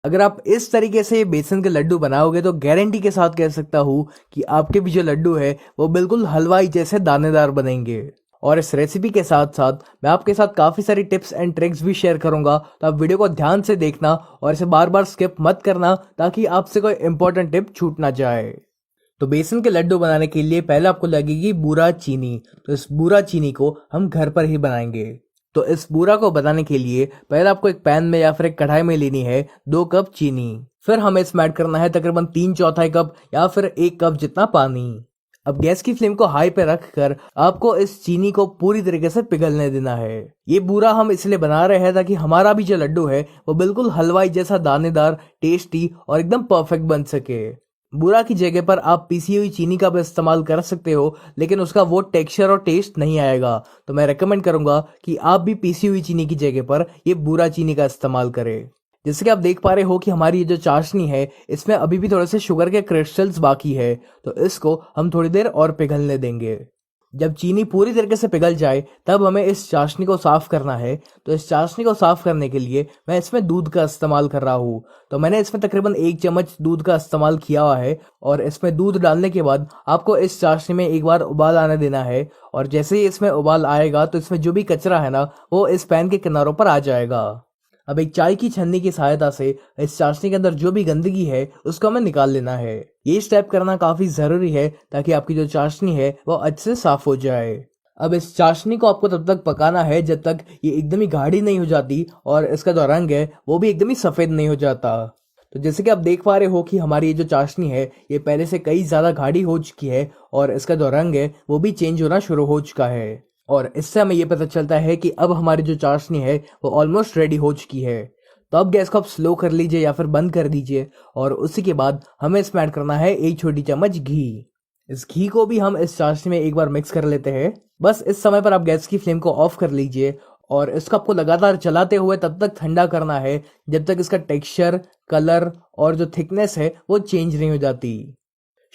अगर आप इस तरीके से बेसन के लड्डू बनाओगे तो गारंटी के साथ कह सकता हूँ कि आपके भी जो लड्डू है वो बिल्कुल हलवाई जैसे दानेदार बनेंगे। और इस रेसिपी के साथ साथ मैं आपके साथ काफ़ी सारी टिप्स एंड ट्रिक्स भी शेयर करूंगा, तो आप वीडियो को ध्यान से देखना और इसे बार बार स्किप मत करना ताकि आपसे कोई इंपॉर्टेंट टिप छूट ना जाए। तो बेसन के लड्डू बनाने के लिए पहले आपको लगेगी बूरा चीनी। तो इस बूरा चीनी को हम घर पर ही बनाएंगे। तो इस बूरा को बनाने के लिए पहले आपको एक पैन में या फिर एक कढ़ाई में लेनी है 2 कप चीनी। फिर हमें इसमें ऐड करना है तकरीबन 3/4 कप या फिर 1 कप जितना पानी। अब गैस की फ्लेम को हाई पे रखकर आपको इस चीनी को पूरी तरीके से पिघलने देना है। ये बूरा हम इसलिए बना रहे हैं ताकि हमारा भी जो लड्डू है वो बिल्कुल हलवाई जैसा दानेदार, टेस्टी और एकदम परफेक्ट बन सके। बूरा की जगह पर आप पीसी हुई चीनी का भी इस्तेमाल कर सकते हो, लेकिन उसका वो टेक्सचर और टेस्ट नहीं आएगा। तो मैं रेकमेंड करूंगा कि आप भी पीसी हुई चीनी की जगह पर ये बूरा चीनी का इस्तेमाल करें। जैसे कि आप देख पा रहे हो कि हमारी ये जो चाशनी है इसमें अभी भी थोड़े से शुगर के क्रिस्टल्स बाकी है, तो इसको हम थोड़ी देर और पिघलने देंगे। जब चीनी पूरी तरीके से पिघल जाए तब हमें इस चाशनी को साफ करना है। तो इस चाशनी को साफ करने के लिए मैं इसमें दूध का इस्तेमाल कर रहा हूँ। तो मैंने इसमें तकरीबन 1 चम्मच दूध का इस्तेमाल किया हुआ है। और इसमें दूध डालने के बाद आपको इस चाशनी में एक बार उबाल आने देना है। और जैसे ही इसमें उबाल आएगा तो इसमें जो भी कचरा है ना वो इस पैन के किनारों पर आ जाएगा। अब एक चाय की छन्नी की सहायता से इस चाशनी के अंदर जो भी गंदगी है उसको हमें निकाल लेना है। ये स्टेप करना काफी जरूरी है ताकि आपकी जो चाशनी है वो अच्छे से साफ हो जाए। अब इस चाशनी को आपको तब तक पकाना है जब तक ये एकदम ही गाढ़ी नहीं हो जाती और इसका जो रंग है वो भी एकदम ही सफेद नहीं हो जाता। तो जैसे कि आप देख पा रहे हो कि हमारी ये जो चाशनी है ये पहले से कई ज्यादा गाढ़ी हो चुकी है और इसका जो रंग है वो भी चेंज होना शुरू हो चुका है। और इससे हमें ये पता चलता है कि अब हमारी जो चाशनी है वो ऑलमोस्ट रेडी हो चुकी है। तो अब गैस को आप स्लो कर लीजिए या फिर बंद कर दीजिए और उसी के बाद हमें इसमें ऐड करना है 1 छोटी चम्मच घी। इस घी को भी हम इस चाशनी में एक बार मिक्स कर लेते हैं। बस इस समय पर आप गैस की फ्लेम को ऑफ कर लीजिए और इसको आपको लगातार चलाते हुए तब तक ठंडा करना है जब तक इसका टेक्सचर, कलर और जो थिकनेस है वो चेंज नहीं हो जाती।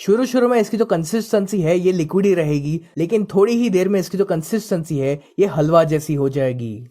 शुरू शुरू में इसकी जो कंसिस्टेंसी है ये लिक्विड ही रहेगी, लेकिन थोड़ी ही देर में इसकी जो कंसिस्टेंसी है ये हलवा जैसी हो जाएगी।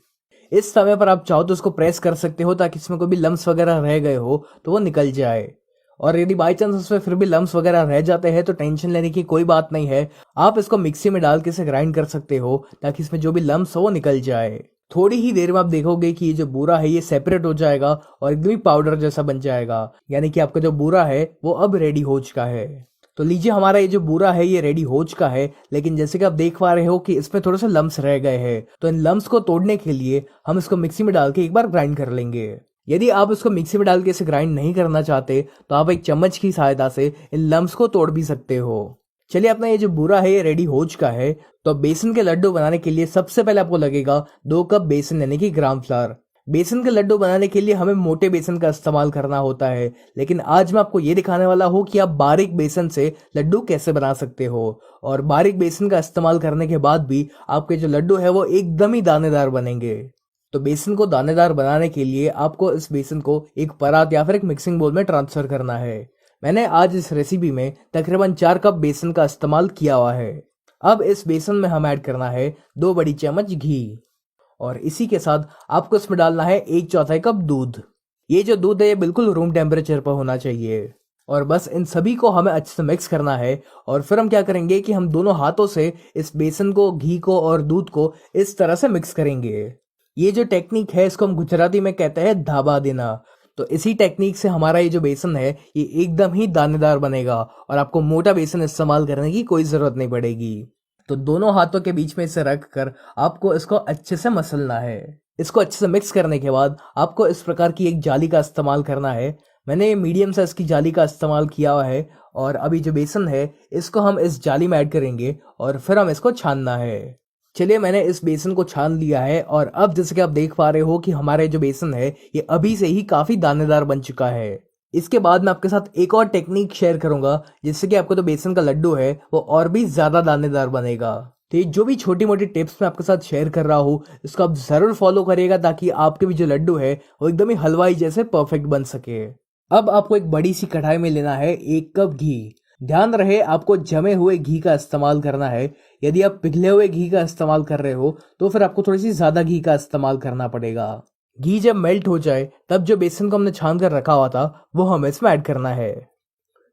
इस समय पर आप चाहो तो इसको प्रेस कर सकते हो ताकि इसमें कोई भी लम्स वगैरह रह गए हो तो वो निकल जाए। और यदि बाई चांस उसमें फिर भी लम्स वगैरह रह जाते हैं तो टेंशन लेने की कोई बात नहीं है। आप इसको मिक्सी में डाल के इसे ग्राइंड कर सकते हो ताकि इसमें जो भी लम्स हो वो निकल जाए। थोड़ी ही देर में आप देखोगे कि ये जो बूरा है ये सेपरेट हो जाएगा और एकदम ही पाउडर जैसा बन जाएगा, यानी कि आपका जो बूरा है वो अब रेडी हो चुका है। तो लीजिए, हमारा ये जो बूरा है ये रेडी हो चुका है, लेकिन जैसे कि आप देख पा रहे हो कि इसमें थोड़े से लम्स रह गए हैं। तो इन लम्स को तोड़ने के लिए हम इसको मिक्सी में डाल के एक बार ग्राइंड कर लेंगे। यदि आप इसको मिक्सी में डाल के इसे ग्राइंड नहीं करना चाहते तो आप एक चम्मच की सहायता से इन लम्स को तोड़ भी सकते हो। चलिए, अपना ये जो बूरा है ये रेडी हो चुका है। तो बेसन के लड्डू बनाने के लिए सबसे पहले आपको लगेगा 2 कप बेसन यानी कि ग्राम फ्लावर। बेसन के लड्डू बनाने के लिए हमें मोटे बेसन का इस्तेमाल करना होता है, लेकिन आज मैं आपको ये दिखाने वाला हूँ कि आप बारीक बेसन से लड्डू कैसे बना सकते हो। और बारीक बेसन का इस्तेमाल करने के बाद भी आपके जो लड्डू है वो एकदम ही दानेदार बनेंगे। तो बेसन को दानेदार बनाने के लिए आपको इस बेसन को एक परात या फिर एक मिक्सिंग बोल में ट्रांसफर करना है। मैंने आज इस रेसिपी में तकरीबन 4 कप बेसन का इस्तेमाल किया हुआ है। अब इस बेसन में हम ऐड करना है 2 बड़ी चम्मच घी और इसी के साथ आपको इसमें डालना है 1/4 कप दूध। ये जो दूध है ये बिल्कुल रूम टेम्परेचर पर होना चाहिए। और बस इन सभी को हमें अच्छे से मिक्स करना है। और फिर हम क्या करेंगे कि हम दोनों हाथों से इस बेसन को, घी को और दूध को इस तरह से मिक्स करेंगे। ये जो टेक्निक है इसको हम गुजराती में कहते हैं धाबा देना। तो इसी टेक्निक से हमारा ये जो बेसन है ये एकदम ही दानेदार बनेगा और आपको मोटा बेसन इस्तेमाल करने की कोई जरूरत नहीं पड़ेगी। तो दोनों हाथों के बीच में इसे रख कर आपको इसको अच्छे से मसलना है। इसको अच्छे से मिक्स करने के बाद आपको इस प्रकार की एक जाली का इस्तेमाल करना है। मैंने मीडियम साइज की जाली का इस्तेमाल किया हुआ है। और अभी जो बेसन है इसको हम इस जाली में ऐड करेंगे और फिर हम इसको छानना है। चलिए, मैंने इस बेसन को छान लिया है और अब जैसे कि आप देख पा रहे हो कि हमारे जो बेसन है ये अभी से ही काफी दानेदार बन चुका है। इसके बाद मैं आपके साथ एक और टेक्निक शेयर करूंगा जिससे कि आपको जो बेसन का लड्डू है वो और भी ज्यादा दानेदार बनेगा। तो ये जो भी छोटी मोटी टिप्स मैं आपके साथ शेयर कर रहा हूँ इसको आप जरूर फॉलो करिएगा ताकि आपके भी जो लड्डू है वो एकदम ही हलवाई जैसे परफेक्ट बन सके। अब आपको एक बड़ी सी कढ़ाई में लेना है 1 कप घी। ध्यान रहे आपको जमे हुए घी का इस्तेमाल करना है। यदि आप पिघले हुए घी का इस्तेमाल कर रहे हो तो फिर आपको थोड़ी सी ज्यादा घी का इस्तेमाल करना पड़ेगा। घी जब मेल्ट हो जाए तब जो बेसन को हमने छान कर रखा हुआ था वो हमें इसमें ऐड करना है।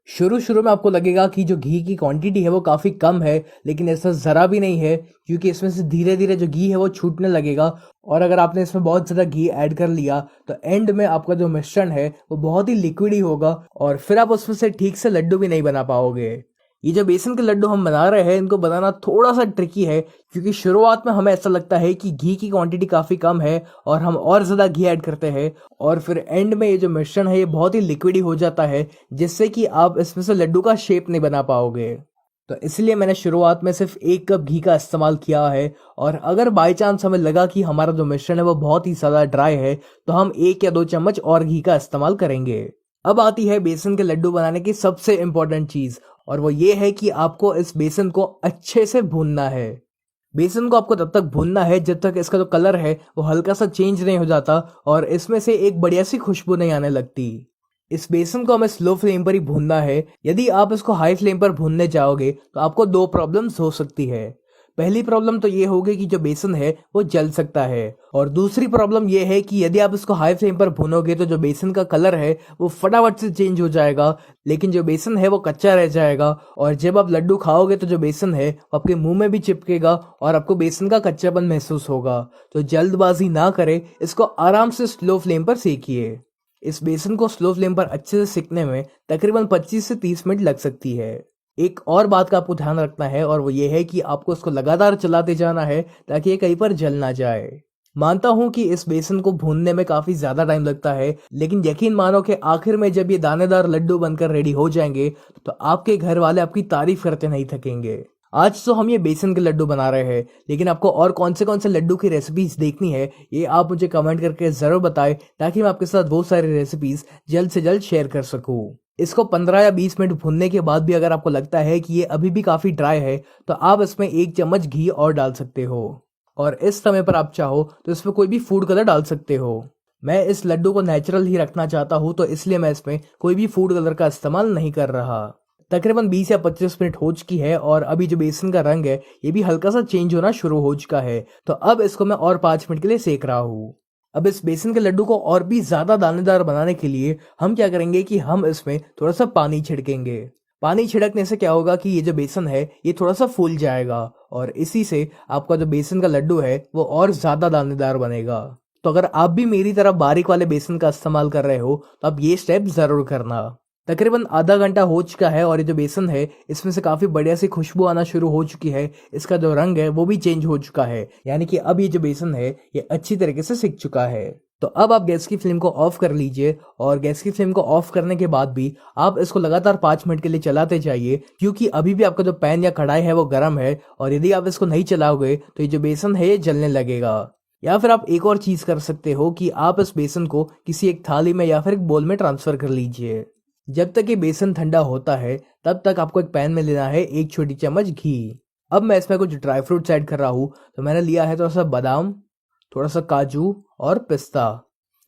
शुरू शुरू में आपको लगेगा कि जो घी की क्वांटिटी है वो काफ़ी कम है, लेकिन ऐसा ज़रा भी नहीं है, क्योंकि इसमें से धीरे धीरे जो घी है वो छूटने लगेगा। और अगर आपने इसमें बहुत ज़्यादा घी ऐड कर लिया तो एंड में आपका जो मिश्रण है वो बहुत ही लिक्विडी होगा और फिर आप उसमें से ठीक से लड्डू भी नहीं बना पाओगे। ये जो बेसन के लड्डू हम बना रहे हैं इनको बनाना थोड़ा सा ट्रिकी है, क्योंकि शुरुआत में हमें ऐसा लगता है कि घी की क्वांटिटी काफ़ी कम है और हम और ज़्यादा घी ऐड करते हैं और फिर एंड में ये जो मिश्रण है ये बहुत ही लिक्विडी हो जाता है, जिससे कि आप इसमें से लड्डू का शेप नहीं बना पाओगे। तो इसलिए मैंने शुरुआत में सिर्फ 1 कप घी का इस्तेमाल किया है। और अगर बाई चांस हमें लगा कि हमारा जो मिश्रण है वो बहुत ही ज़्यादा ड्राई है तो हम 1 या 2 चम्मच और घी का इस्तेमाल करेंगे। अब आती है बेसन के लड्डू बनाने की सबसे इम्पोर्टेंट चीज़, और वो ये है कि आपको इस बेसन को अच्छे से भूनना है। बेसन को आपको तब तक भूनना है जब तक इसका जो कलर है वो हल्का सा चेंज नहीं हो जाता और इसमें से एक बढ़िया सी खुशबू नहीं आने लगती। इस बेसन को हमें स्लो फ्लेम पर ही भूनना है। यदि आप इसको हाई फ्लेम पर भूनने जाओगे तो आपको 2 प्रॉब्लम्स हो सकती है। पहली प्रॉब्लम तो ये होगी कि जो बेसन है वो जल सकता है, और दूसरी प्रॉब्लम ये है कि यदि आप इसको हाई फ्लेम पर भूनोगे तो जो बेसन का कलर है वो फटाफट से चेंज हो जाएगा, लेकिन जो बेसन है वो कच्चा रह जाएगा और जब आप लड्डू खाओगे तो जो बेसन है वो आपके मुंह में भी चिपकेगा और आपको बेसन का कच्चापन महसूस होगा। तो जल्दबाजी ना करें, इसको आराम से स्लो फ्लेम पर सेकिए। इस बेसन को स्लो फ्लेम पर अच्छे से सिकने में तकरीबन 25 से 30 मिनट लग सकती है। एक और बात का आपको ध्यान रखना है और वो ये है कि आपको इसको लगातार चलाते जाना है ताकि ये कहीं पर जल ना जाए। मानता हूँ कि इस बेसन को भूनने में काफी ज्यादा टाइम लगता है, लेकिन यकीन मानो कि आखिर में जब ये दानेदार लड्डू बनकर रेडी हो जाएंगे तो आपके घर वाले आपकी तारीफ करते नहीं थकेंगे। आज तो हम ये बेसन के लड्डू बना रहे हैं, लेकिन आपको और कौन से लड्डू की रेसिपीज देखनी है ये आप मुझे कमेंट करके जरूर बताएं, ताकि मैं आपके साथ वो सारी रेसिपीज जल्द से जल्द शेयर कर सकूं। इसको 15 या 20 मिनट भूनने के बाद भी अगर आपको लगता है कि ये अभी भी काफी ड्राई है तो आप इसमें 1 चम्मच घी और डाल सकते हो, और इस समय पर आप चाहो तो इसमें कोई भी फूड कलर डाल सकते हो। मैं इस लड्डू को नेचुरल ही रखना चाहता हूँ तो इसलिए मैं इसमें कोई भी फूड कलर का इस्तेमाल नहीं कर रहा। तकरीबन 20 या 25 मिनट हो चुकी है और अभी जो बेसन का रंग है ये भी हल्का सा चेंज होना शुरू हो चुका है। तो अब इसको मैं और 5 मिनट के लिए सेक रहा हूँ। अब इस बेसन के लड्डू को और भी ज्यादा दानेदार बनाने के लिए हम क्या करेंगे कि हम इसमें थोड़ा सा पानी छिड़केंगे। पानी छिड़कने से क्या होगा कि ये जो बेसन है ये थोड़ा सा फूल जाएगा और इसी से आपका जो बेसन का लड्डू है वो और ज्यादा दानेदार बनेगा। तो अगर आप भी मेरी तरह बारीक वाले बेसन का इस्तेमाल कर रहे हो तो आप ये स्टेप जरूर करना। तकरीबन आधा घंटा हो चुका है और ये जो बेसन है इसमें से काफी बढ़िया सी खुशबू आना शुरू हो चुकी है। इसका जो रंग है वो भी चेंज हो चुका है, यानी कि अब ये जो बेसन है ये अच्छी तरीके से सिक चुका है। तो अब आप गैस की फ्लेम को ऑफ कर लीजिए, और गैस की फ्लेम को ऑफ करने के बाद भी आप इसको लगातार 5 मिनट के लिए चलाते जाइए, क्योंकि अभी भी आपका जो पैन या कढ़ाई है वो गर्म है और यदि आप इसको नहीं चलाओगे तो ये जो बेसन है ये जलने लगेगा। या फिर आप एक और चीज कर सकते हो कि आप इस बेसन को किसी एक थाली में या फिर एक बोल में ट्रांसफर कर लीजिए। जब तक ये बेसन ठंडा होता है तब तक आपको एक पैन में लेना है 1 छोटी चम्मच घी। अब मैं इसमें कुछ ड्राई फ्रूट्स ऐड कर रहा हूँ। तो मैंने लिया है थोड़ा सा बादाम, थोड़ा सा काजू और पिस्ता।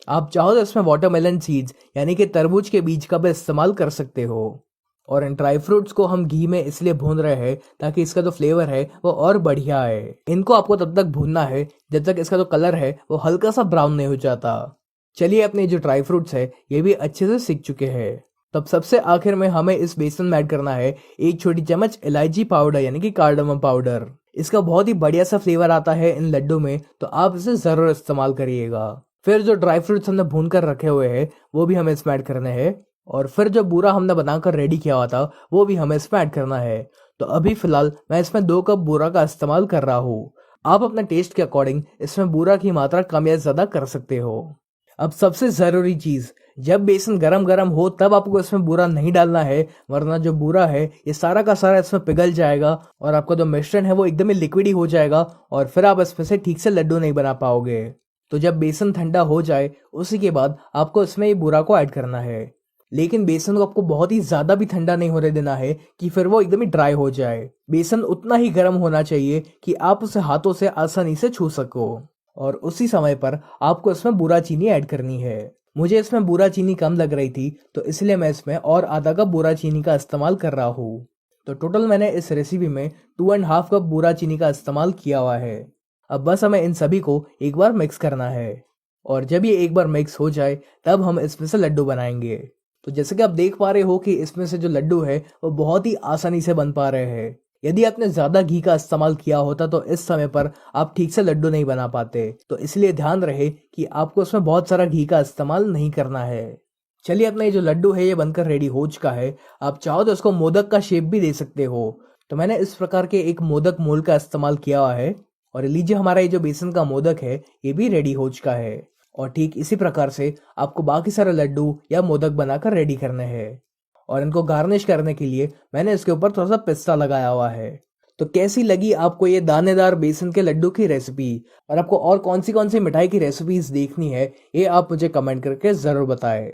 आप चाहो तो इसमें वाटरमेलन सीड्स यानी कि तरबूज के बीज का भी इस्तेमाल कर सकते हो। और इन ड्राई फ्रूट्स को हम घी में इसलिए भून रहे हैं ताकि इसका जो फ्लेवर है वो और बढ़िया है। इनको आपको तब तक भूनना है जब तक इसका जो कलर है वो हल्का सा ब्राउन नहीं हो जाता। चलिए, अपने जो ड्राई फ्रूट्स है ये भी अच्छे से सिक चुके हैं। तब सबसे आखिर में हमें इस बेसन में ऐड करना है 1 छोटी चम्मच इलायची पाउडर यानी कि कार्डमम पाउडर। इसका बहुत ही बढ़िया सा फ्लेवर आता है इन लड्डू में, तो आप इसे जरूर इस्तेमाल करिएगा। फिर जो ड्राई फ्रूट्स हमने भून कर रखे हुए हैं वो भी हमें इसमें ऐड करने हैं, और फिर जो बूरा हमने बनाकर रेडी किया हुआ था वो भी हमें इसमें ऐड करना है। तो अभी फिलहाल मैं इसमें 2 कप बूरा का इस्तेमाल कर रहा हूँ। आप अपने टेस्ट के अकॉर्डिंग इसमें बूरा की मात्रा कम या ज्यादा कर सकते हो। अब सबसे जरूरी चीज, जब बेसन गरम गरम हो तब आपको इसमें बूरा नहीं डालना है, वरना जो बूरा है ये सारा का सारा इसमें पिघल जाएगा और आपका जो मिश्रण है वो एकदम ही लिक्विडी हो जाएगा और फिर आप इसमें से ठीक से लड्डू नहीं बना पाओगे। तो जब बेसन ठंडा हो जाए उसी के बाद आपको इसमें ये बूरा को ऐड करना है, लेकिन बेसन को आपको बहुत ही ज्यादा भी ठंडा नहीं होने देना है कि फिर वो एकदम ही ड्राई हो जाए। बेसन उतना ही गर्म होना चाहिए कि आप उसे हाथों से आसानी से छू सको, और उसी समय पर आपको इसमें बूरा चीनी ऐड करनी है। मुझे इसमें बूरा चीनी कम लग रही थी तो इसलिए मैं इसमें और आधा कप बूरा चीनी का इस्तेमाल कर रहा हूँ। तो टोटल मैंने इस रेसिपी में 2.5 कप बूरा चीनी का इस्तेमाल किया हुआ है। अब बस हमें इन सभी को एक बार मिक्स करना है। और जब ये एक बार मिक्स हो जाए तब हम इसमें से लड्डू बनाएंगे। तो जैसे कि आप देख पा रहे हो कि इसमें से जो लड्डू है वो बहुत ही आसानी से बन पा रहे हैं। यदि आपने ज़्यादा घी का इस्तेमाल किया होता तो इस समय पर आप ठीक से लड्डू नहीं बना पाते। तो इसलिए ध्यान रहे कि आपको इसमें बहुत सारा घी का इस्तेमाल नहीं करना है। चलिए अपना ये जो लड्डू है ये बनकर रेडी हो चुका है। आप चाहो तो इसको मोदक का शेप भी दे सकते हो। तो मैंने इस प्रकार के एक मोदक मोल्ड का इस्तेमाल किया हुआ है। और लीजिए हमारा ये जो बेसन का मोदक है ये भी रेडी हो चुका है। और ठीक इसी प्रकार से आपको बाकी सारे लड्डू या मोदक बनाकर रेडी करने हैं। और इनको गार्निश करने के लिए मैंने इसके ऊपर थोड़ा सा पिस्ता लगाया हुआ है। तो कैसी लगी आपको ये दानेदार बेसन के लड्डू की रेसिपी, और आपको और कौन सी मिठाई की रेसिपीज देखनी है ये आप मुझे कमेंट करके ज़रूर बताएं।